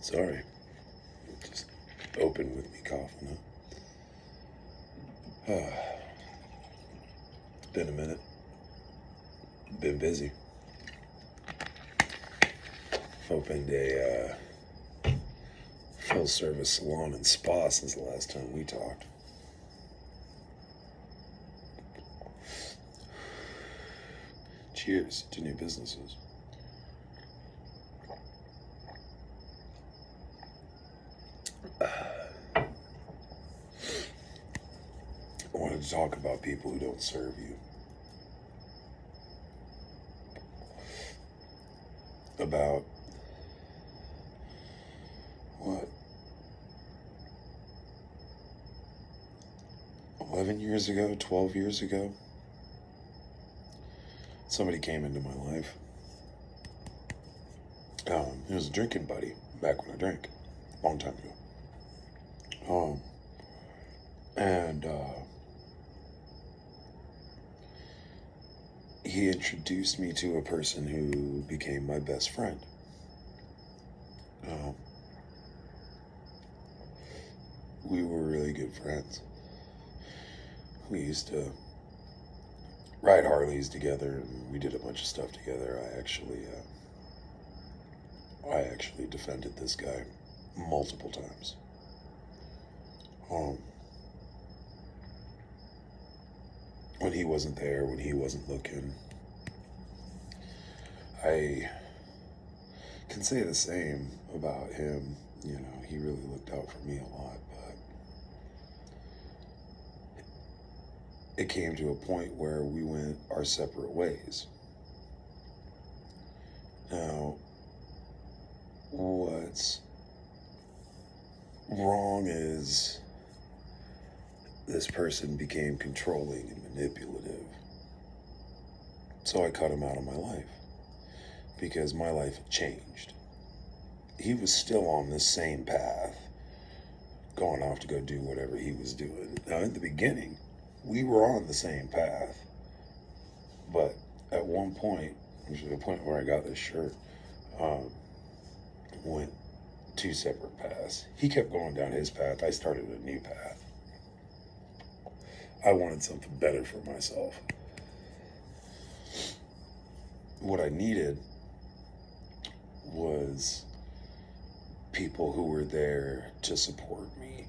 Sorry. Just open with me coughing, huh? It's been a minute. Been busy. Opened a full service salon and spa since the last time we talked. Cheers to new businesses. I wanted to talk about people who don't serve you. About what? 11 years ago, 12 years ago, somebody came into my life. He was a drinking buddy back when I drank, a long time ago. And he introduced me to a person who became my best friend. We were really good friends. We used to ride Harleys together, and we did a bunch of stuff together. I actually defended this guy multiple times. When he wasn't there, when he wasn't looking, I can say the same about him. You know, he really looked out for me a lot, but it came to a point where we went our separate ways. Now, what's wrong is this person became controlling and manipulative. So I cut him out of my life because my life had changed. He was still on the same path, going off to go do whatever he was doing. Now, in the beginning, we were on the same path, but at one point, which is the point where I got this shirt, went two separate paths. He kept going down his path. I started a new path. I wanted something better for myself. What I needed was people who were there to support me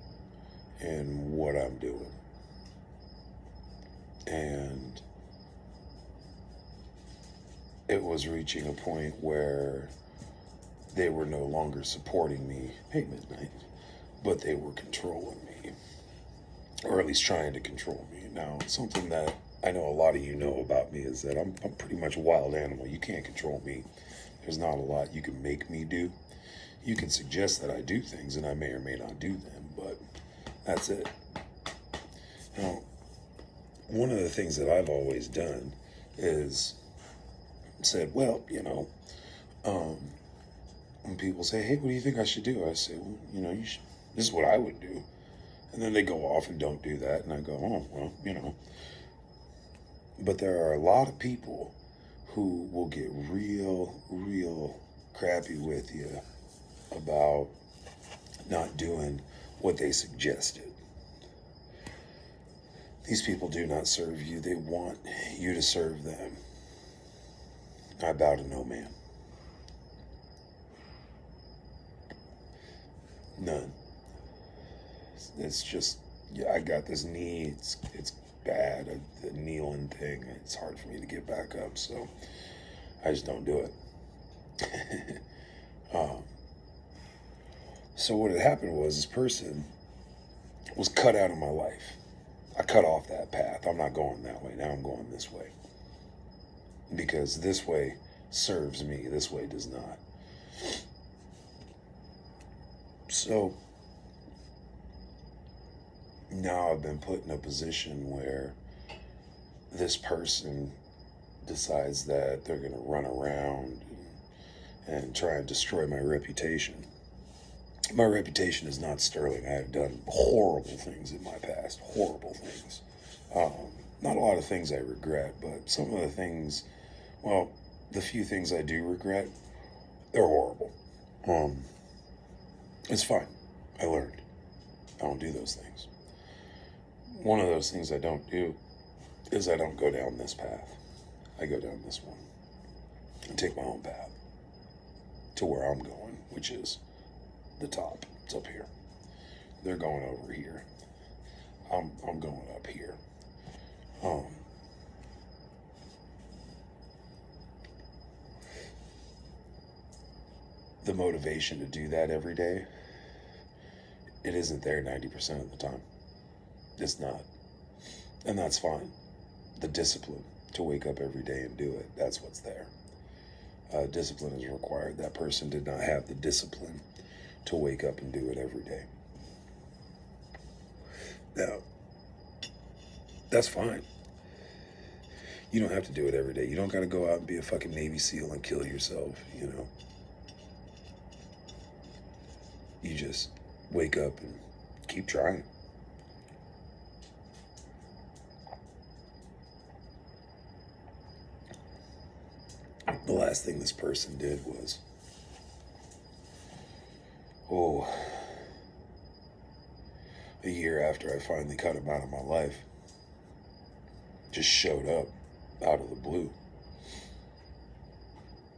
in what I'm doing. And it was reaching a point where they were no longer supporting me, hey, midnight, but they were controlling me, or at least trying to control me. Now, something that I know a lot of you know about me is that I'm pretty much a wild animal. You can't control me. There's not a lot you can make me do. You can suggest that I do things, and I may or may not do them, but that's it. Now, one of the things that I've always done is said, well, when people say, hey, what do you think I should do? I say, well, you should, this is what I would do. And then they go off and don't do that. And I go, oh, well, But there are a lot of people who will get real crappy with you about not doing what they suggested. These people do not serve you. They want you to serve them. I bow to no man. None. It's just, I got this knee. It's bad. The kneeling thing. It's hard for me to get back up, so I just don't do it. So what had happened was this person was cut out of my life. I cut off that path. I'm not going that way. Now I'm going this way. Because this way serves me. This way does not. So now I've been put in a position where this person decides that they're going to run around and try and destroy my reputation. My reputation is not sterling. I have done horrible things in my past. Horrible things. Not a lot of things I regret, but some of the things, well, the few things I do regret, they're horrible. It's fine. I learned. I don't do those things. One of those things I don't do is I don't go down this path. I go down this one and take my own path to where I'm going, which is the top. It's up here. They're going over here. I'm going up here. The motivation to do that every day, it isn't there 90% of the time. It's not. And that's fine. The discipline to wake up every day and do it, that's what's there. Discipline is required. That person did not have the discipline to wake up and do it every day. Now, that's fine. You don't have to do it every day. You don't got to go out and be a fucking Navy SEAL and kill yourself, you know. You just wake up and keep trying. The last thing this person did was, a year after I finally cut him out of my life, just showed up out of the blue.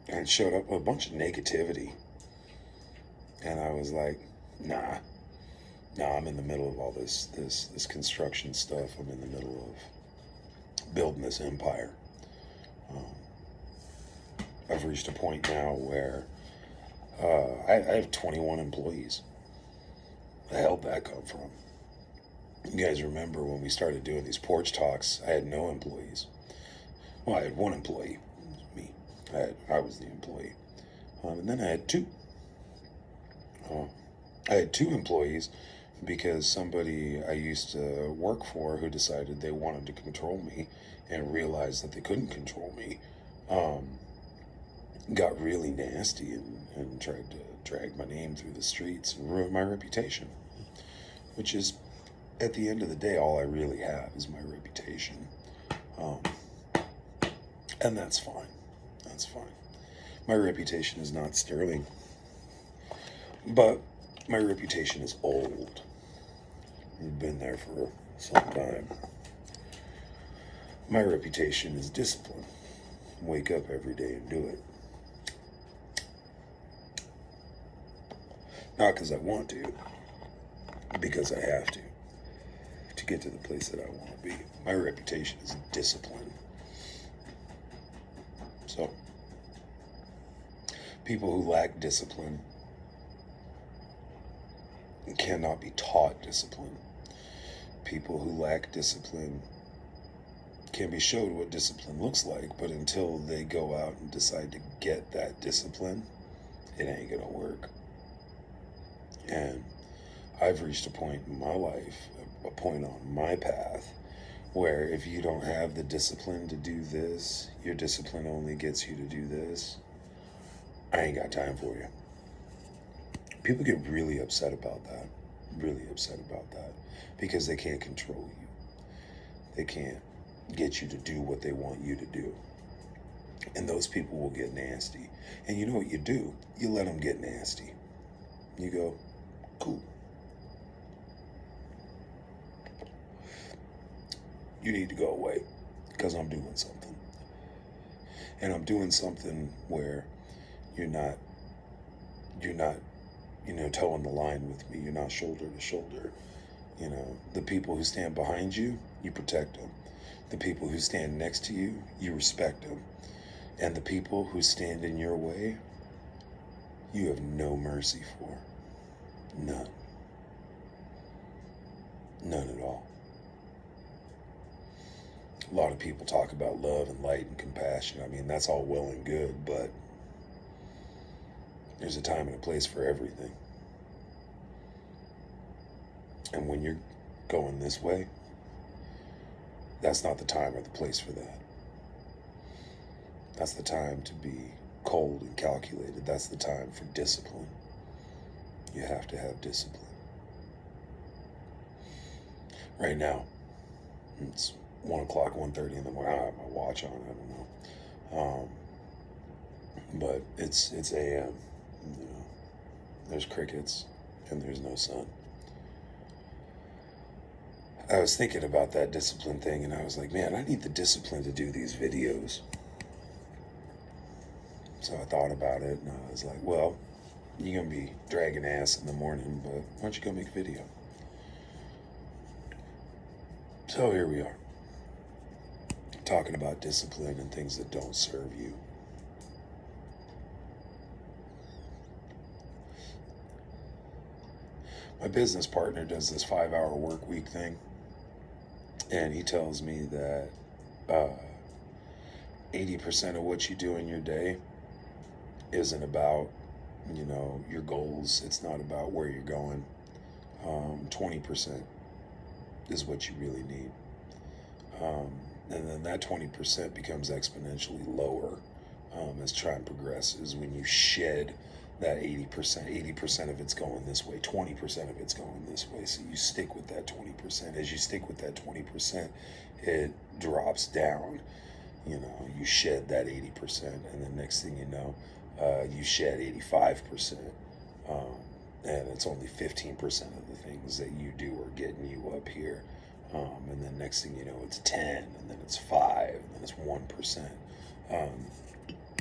And showed up with a bunch of negativity. And I was like, nah, I'm in the middle of all this construction stuff. I'm in the middle of building this empire. I've reached a point now where I have 21 employees. The hell did that come from? You guys remember when we started doing these porch talks, I had no employees. Well, I had one employee, me. I was the employee. And then I had two. I had two employees because somebody I used to work for who decided they wanted to control me and realized that they couldn't control me, got really nasty and tried to drag my name through the streets and ruin my reputation, which is, at the end of the day, all I really have is my reputation. And that's fine. That's fine. My reputation is not sterling, but my reputation is old. I've been there for some time. My reputation is discipline. Wake up every day and do it. Not because I want to, because I have to get to the place that I want to be. My reputation is discipline. So, people who lack discipline cannot be taught discipline. People who lack discipline can be showed what discipline looks like, but until they go out and decide to get that discipline, it ain't gonna work. And I've reached a point in my life, a point on my path, where if you don't have the discipline to do this, your discipline only gets you to do this, I ain't got time for you. People get really upset about that, because they can't control you. They can't get you to do what they want you to do. And those people will get nasty. And you know what you do? You let them get nasty. You go, cool. You need to go away because I'm doing something. And I'm doing something where you're not, towing the line with me. You're not shoulder to shoulder. The people who stand behind you, you protect them. The people who stand next to you, you respect them. And the people who stand in your way, you have no mercy for. None. None at all. A lot of people talk about love and light and compassion. I mean, that's all well and good, but there's a time and a place for everything. And when you're going this way, that's not the time or the place for that. That's the time to be cold and calculated. That's the time for discipline. You have to have discipline. Right now, it's 1 o'clock, 1:30 in the morning. I have my watch on, I don't know. But it's AM. There's crickets and there's no sun. I was thinking about that discipline thing, and I was like, man, I need the discipline to do these videos. So I thought about it, and I was like, well, you're going to be dragging ass in the morning, but why don't you go make a video? So here we are, talking about discipline and things that don't serve you. My business partner does this 5-hour work week thing, and he tells me that 80% of what you do in your day isn't about, your goals. It's not about where you're going. 20% is what you really need. And then that 20% becomes exponentially lower as time progresses when you shed that 80%. 80% of it's going this way, 20% of it's going this way. So you stick with that 20%. As you stick with that 20%, it drops down. You shed that 80%, and the next thing you know, you shed 85%. And it's only 15% of the things that you do are getting you up here. And then next thing you know, it's 10, and then it's 5, and then it's 1%.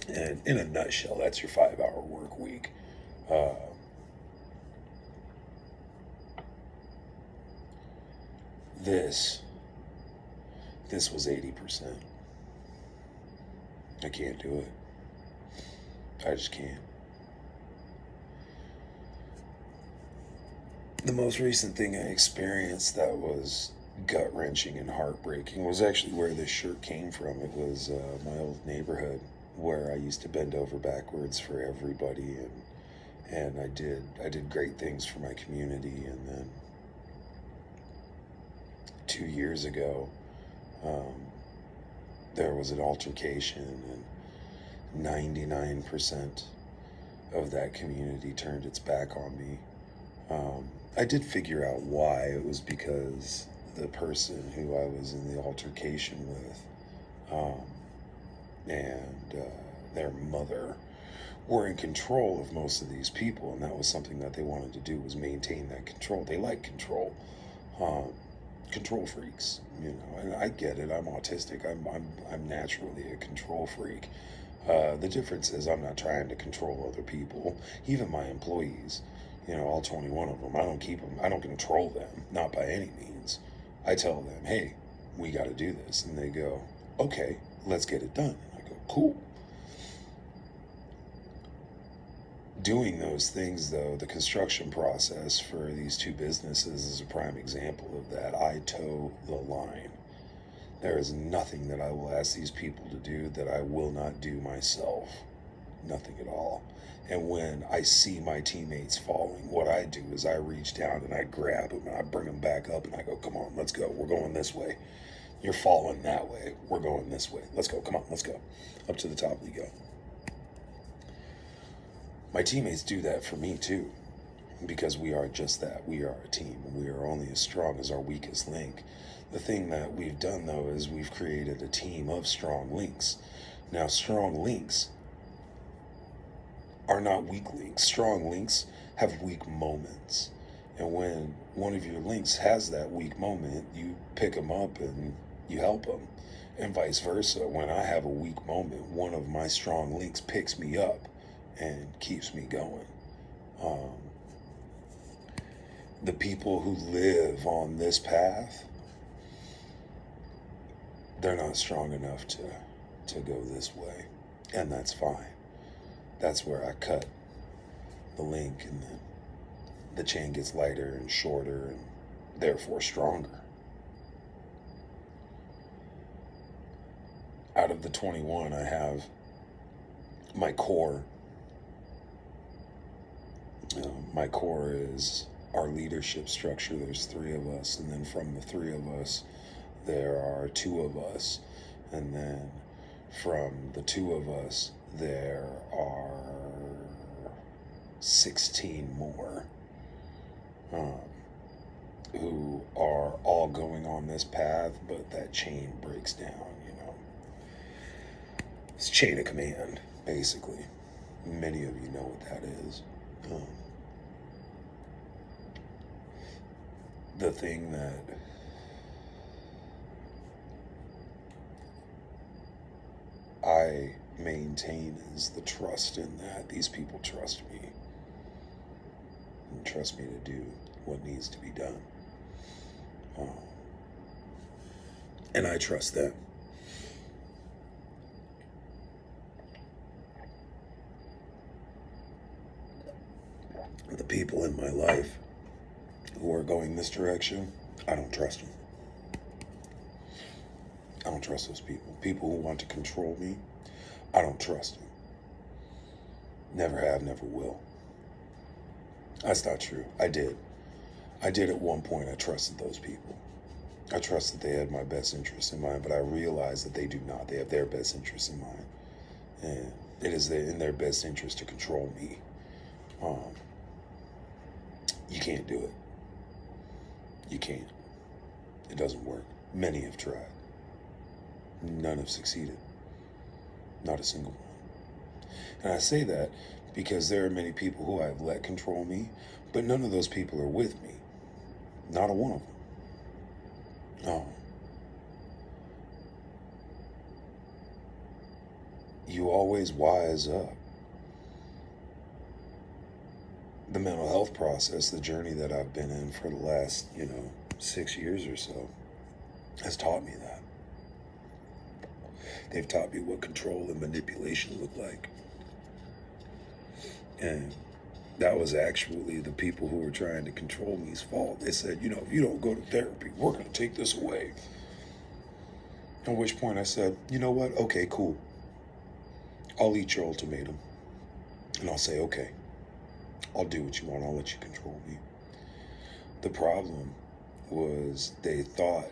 And in a nutshell, that's your 5-hour work week. This was 80%. I can't do it. I just can't. The most recent thing I experienced that was gut-wrenching and heartbreaking was actually where this shirt came from. It was my old neighborhood where I used to bend over backwards for everybody, and I did great things for my community. And then 2 years ago, there was an altercation, and 99% of that community turned its back on me. I did figure out why. It was because the person who I was in the altercation with and their mother were in control of most of these people, and that was something that they wanted to do, was maintain that control. They like control. Control freaks, and I get it. I'm autistic. I'm naturally a control freak. The difference is I'm not trying to control other people, even my employees. All 21 of them. I don't keep them. I don't control them, not by any means. I tell them, hey, we got to do this, and they go, okay, let's get it done. And I go, cool. Doing those things, though, the construction process for these two businesses is a prime example of that. I toe the line. There is nothing that I will ask these people to do that I will not do myself. Nothing at all. And when I see my teammates falling, what I do is I reach down and I grab them and I bring them back up and I go, come on, let's go. We're going this way. You're falling that way. We're going this way. Let's go. Come on, let's go. Up to the top we go. My teammates do that for me too, because we are just that. We are a team, and we are only as strong as our weakest link. The thing that we've done, though, is we've created a team of strong links. Now, strong links are not weak links. Strong links have weak moments. And when one of your links has that weak moment, you pick them up and you help them. And vice versa. When I have a weak moment, one of my strong links picks me up and keeps me going. The people who live on this path, they're not strong enough to go this way. And that's fine. That's where I cut the link, and the chain gets lighter and shorter and therefore stronger. Out of the 21, I have my core. My core is our leadership structure. There's 3 of us, and then from the 3 of us, there are 2 of us, and then from the 2 of us, there are 16 more who are all going on this path, but that chain breaks down, It's chain of command, basically. Many of you know what that is. the thing that I maintain is the trust in that these people trust me and trust me to do what needs to be done. And I trust them. The people in my life who are going this direction, I don't trust them. I don't trust those people. People who want to control me, I don't trust them. Never have, never will. That's not true. I did at one point. I trusted those people. I trusted they had my best interest in mind, but I realized that they do not. They have their best interest in mind. And it is in their best interest to control me. You can't do it. You can't. It doesn't work. Many have tried. None have succeeded. Not a single one. And I say that because there are many people who I've let control me, but none of those people are with me. Not a one of them. No. You always wise up. The mental health process, the journey that I've been in for the last, 6 years or so, has taught me that. They've taught me what control and manipulation look like. And that was actually the people who were trying to control me's fault. They said, if you don't go to therapy, we're going to take this away. At which point I said, you know what? Okay, cool. I'll eat your ultimatum. And I'll say, okay, I'll do what you want. I'll let you control me. The problem was they thought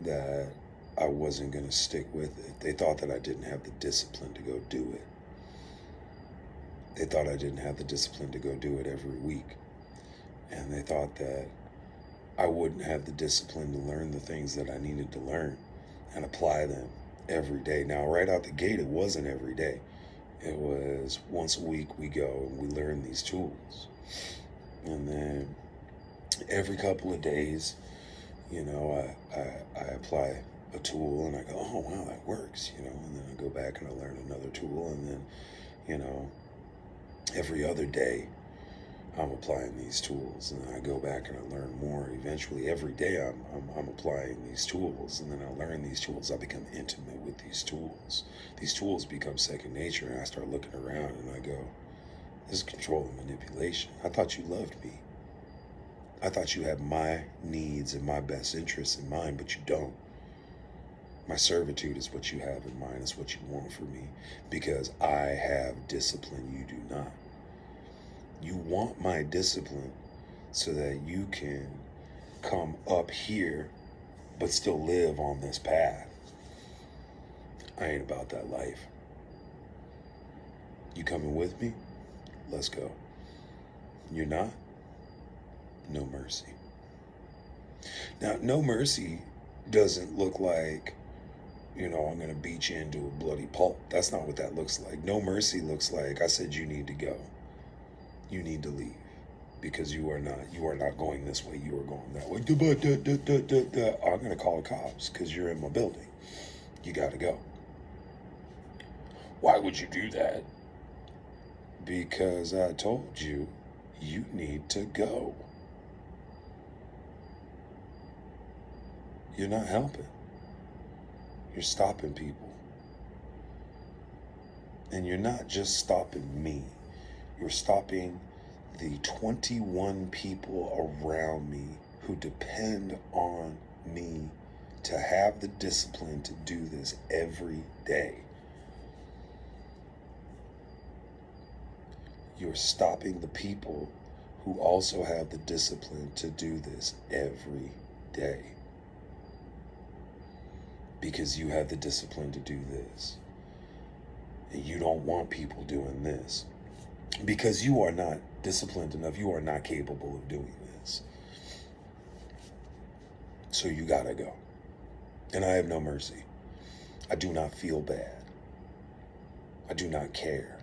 that I wasn't going to stick with it. They thought that I didn't have the discipline to go do it. They thought I didn't have the discipline to go do it every week. And they thought that I wouldn't have the discipline to learn the things that I needed to learn and apply them every day. Now, right out the gate, it wasn't every day. It was once a week we go and we learn these tools. And then every couple of days, I apply a tool and I go, oh, wow, that works, and then I go back and I learn another tool. And then, every other day I'm applying these tools and then I go back and I learn more. Eventually every day I'm applying these tools, and then I learn these tools. I become intimate with these tools. These tools become second nature, and I start looking around and I go, this is control and manipulation. I thought you loved me. I thought you had my needs and my best interests in mind, but you don't. My servitude is what you have in mind, is what you want for me, because I have discipline you do not. You want my discipline so that you can come up here but still live on this path. I ain't about that life. You coming with me? Let's go. You're not? No mercy. Now, no mercy doesn't look like, I'm going to beat you into a bloody pulp. That's not what that looks like. No mercy looks like, I said you need to go. You need to leave. Because you are not going this way. You are going that way. I'm going to call the cops because you're in my building. You got to go. Why would you do that? Because I told you, you need to go. You're not helping. You're stopping people. And you're not just stopping me. You're stopping the 21 people around me who depend on me to have the discipline to do this every day. You're stopping the people who also have the discipline to do this every day. Because you have the discipline to do this. And you don't want people doing this. Because you are not disciplined enough. You are not capable of doing this. So you gotta go. And I have no mercy. I do not feel bad. I do not care.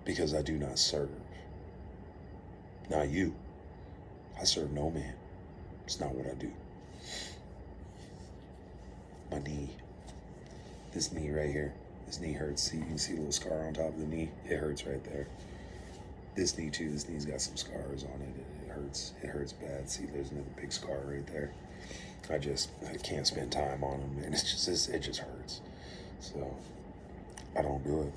Because I do not serve. Not you. I serve no man. It's not what I do. My knee. This knee right here. This knee hurts. See, you can see a little scar on top of the knee. It hurts right there. This knee too. This knee's got some scars on it. It hurts. It hurts bad. See, there's another big scar right there. I can't spend time on them, and it just hurts. So I don't do it.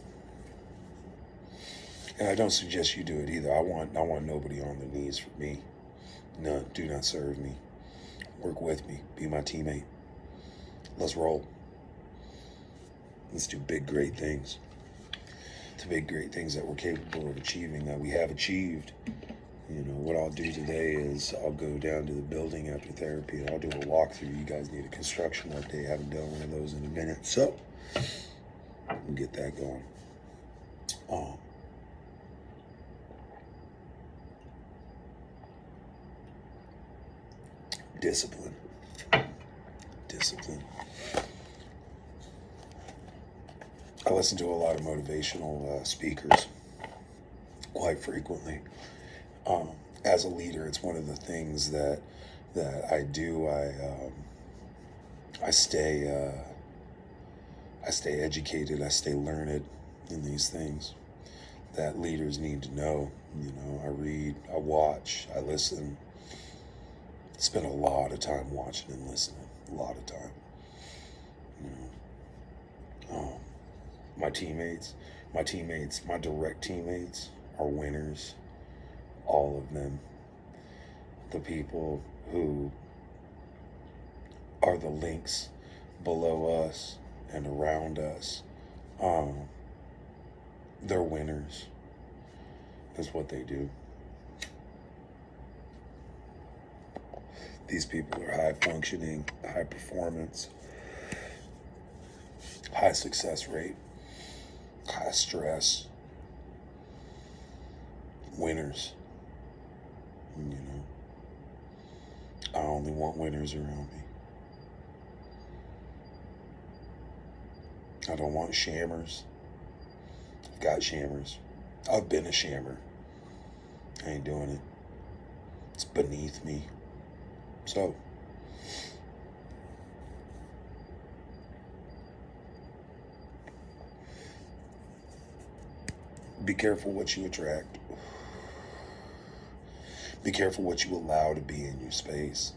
And I don't suggest you do it either. I want nobody on their knees for me. None. Do not serve me. Work with me. Be my teammate. Let's roll. Let's do big, great things. The big, great things that we're capable of achieving, that we have achieved. You know, what I'll do today is I'll go down to the building after therapy and I'll do a walkthrough. You guys need a construction update. I haven't done one of those in a minute. So, we'll get that going. Discipline. I listen to a lot of motivational speakers quite frequently. As a leader, it's one of the things that I do. I stay educated. I stay learned in these things that leaders need to know. You know, I read, I watch, I listen. Spend a lot of time watching and listening. A lot of time. You know, my teammates, my direct teammates are winners. All of them. The people who are the links below us and around us, they're winners. That's what they do. These people are high functioning, high performance, high success rate, high stress, winners. You know, I only want winners around me. I don't want shammers. I've got shammers. I've been a shammer. I ain't doing it. It's beneath me. So, be careful what you attract. Be careful what you allow to be in your space.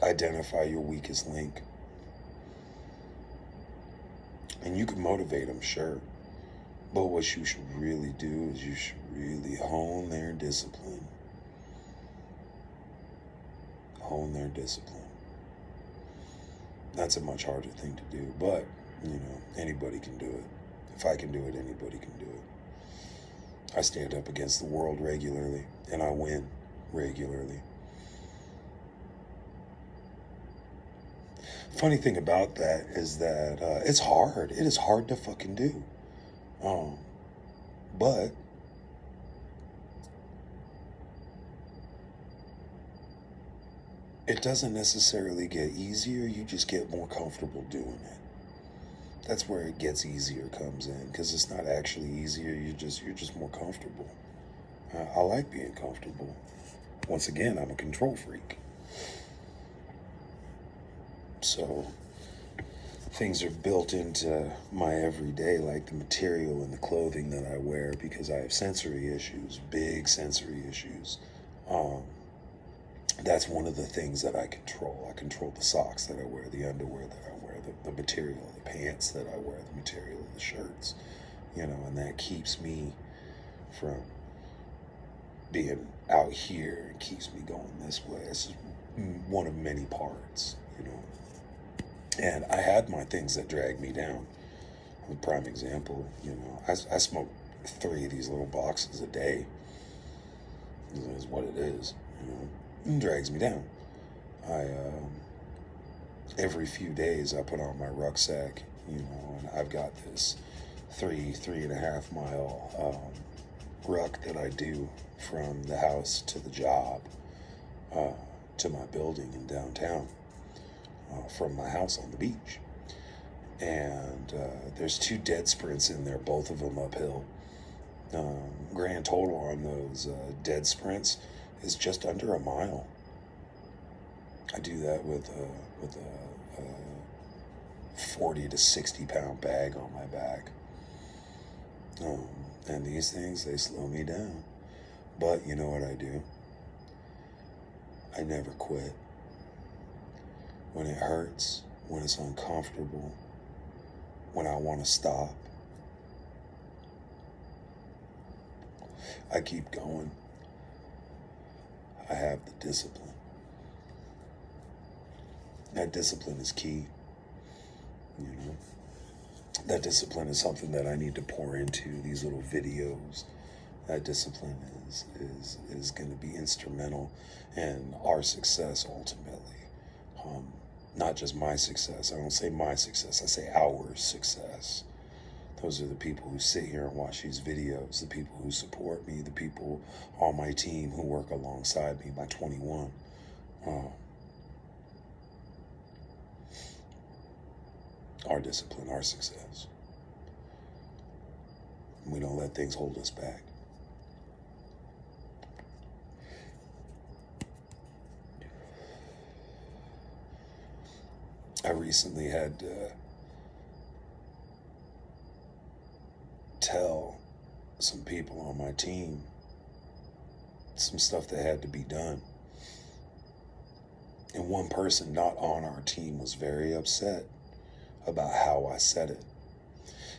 Identify your weakest link. And you can motivate them, sure. But what you should really do is you should really hone their discipline. Hone their discipline. That's a much harder thing to do, but, you know, anybody can do it. If I can do it, anybody can do it. I stand up against the world regularly, and I win regularly. Funny thing about that is that it's hard. It is hard to fucking do. But it doesn't necessarily get easier. You just get more comfortable doing it. That's where it gets easier comes in, because it's not actually easier. You're just more comfortable. I like being comfortable. Once again, I'm a control freak. So things are built into my everyday, like the material and the clothing that I wear, because I have sensory issues, big sensory issues. That's one of the things that I control. I control the socks that I wear, the underwear that I wear, the material, the pants that I wear, the material of the shirts, you know, and that keeps me from being out here and keeps me going this way. This is one of many parts, you know. And I had my things that dragged me down. A prime example, you know, I smoke 3 of these little boxes a day. Is what it is, you know. It drags me down. Every few days I put on my rucksack, you know, and I've got this 3.5 mile ruck that I do from the house to the job, to my building in downtown, from my house on the beach. And there's 2 dead sprints in there, both of them uphill. Grand total on those dead sprints is just under a mile. I do that with a 40 to 60 pound bag on my back. And these things, they slow me down. But you know what I do? I never quit. When it hurts, when it's uncomfortable, when I want to stop, I keep going. I have the discipline. That discipline is key. You know, that discipline is something that I need to pour into these little videos. That discipline is going to be instrumental in our success ultimately. Not just my success. I don't say my success. I say our success. Those are the people who sit here and watch these videos, the people who support me, the people on my team who work alongside me by 21. Our discipline, our success. We don't let things hold us back. I recently had to tell some people on my team some stuff that had to be done. And one person not on our team was very upset about how I said it.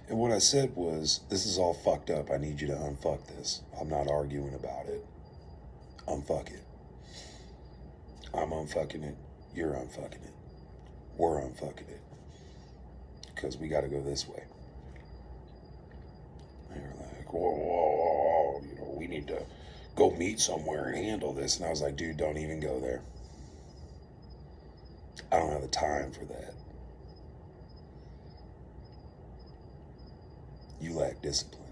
And what I said was, this is all fucked up. I need you to unfuck this. I'm not arguing about it. Unfuck it. I'm unfucking it. You're unfucking it. We're unfucking it. Because we got to go this way. And you're like, whoa, you know, we need to go meet somewhere and handle this. And I was like, dude, don't even go there. I don't have the time for that. You lack discipline.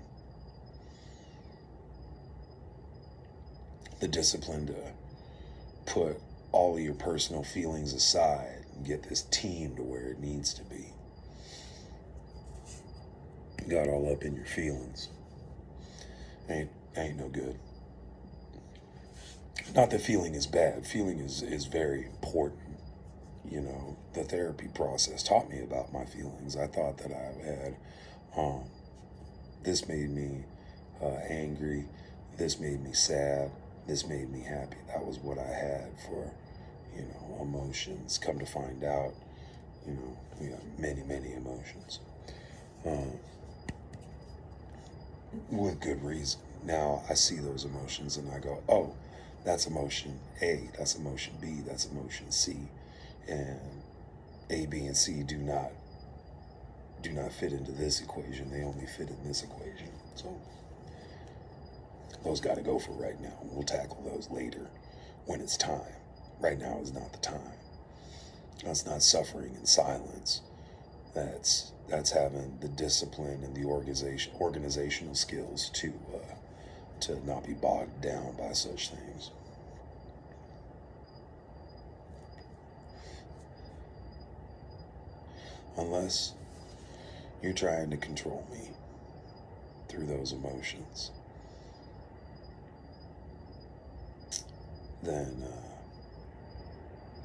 The discipline to put all of your personal feelings aside and get this team to where it needs to be. You got all up in your feelings. Ain't no good. Not that feeling is bad. Feeling is very important. You know, the therapy process taught me about my feelings. I thought that I had, this made me angry. This made me sad. This made me happy. That was what I had for, you know, emotions. Come to find out, you know, we have many, many emotions. With good reason. Now I see those emotions and I go, oh, that's emotion A, that's emotion B, that's emotion C. And A, B, and C do not fit into this equation. They only fit in this equation. So those got to go for right now. We'll tackle those later when it's time. Right now is not the time. That's not suffering in silence. That's having the discipline and the organizational skills to not be bogged down by such things. Unless you're trying to control me through those emotions, then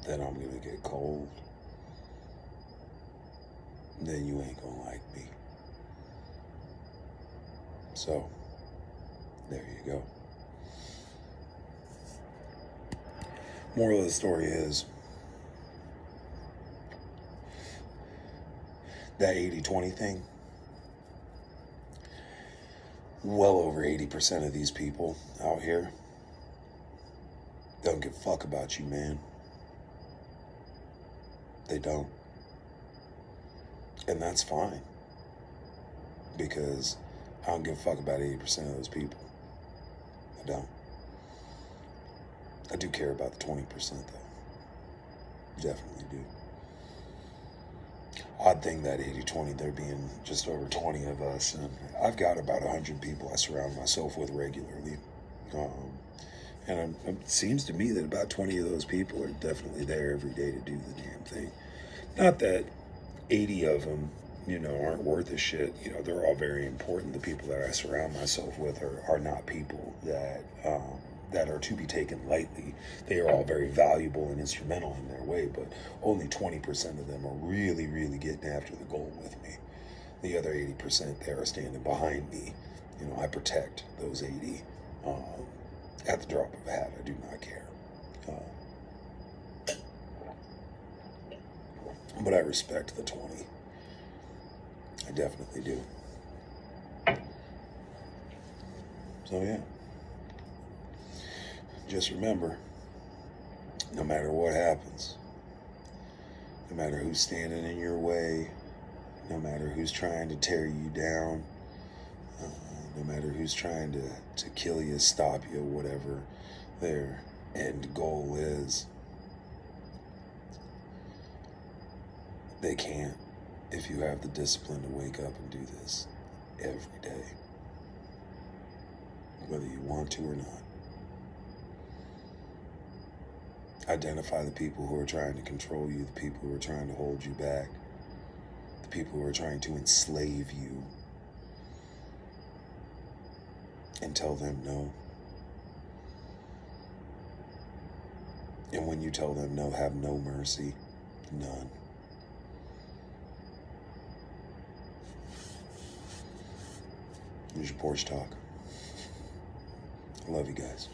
I'm gonna get cold. Then you ain't gonna like me. So, there you go. Moral of the story is that 80-20 thing. Well over 80% of these people out here don't give a fuck about you, man. They don't. And that's fine. Because I don't give a fuck about 80% of those people. I don't. I do care about the 20% though. Definitely do. Odd thing that 80-20, there being just over 20 of us, and I've got about 100 people I surround myself with regularly. And it seems to me that about 20 of those people are definitely there every day to do the damn thing. Not that 80 of them, aren't worth a shit. They're all very important. The people that I surround myself with are not people that are to be taken lightly. They are all very valuable and instrumental in their way, but only 20% of them are really, really getting after the goal with me. The other 80%, they are standing behind me. I protect those 80. At the drop of a hat, I do not care. But I respect the 20. I definitely do. So yeah. Just remember, no matter what happens, no matter who's standing in your way, no matter who's trying to tear you down, no matter who's trying to kill you, stop you, whatever their end goal is, they can't if you have the discipline to wake up and do this every day, whether you want to or not. Identify the people who are trying to control you, the people who are trying to hold you back, the people who are trying to enslave you, and tell them no. And when you tell them no, have no mercy, none. Here's your porch talk. I love you guys.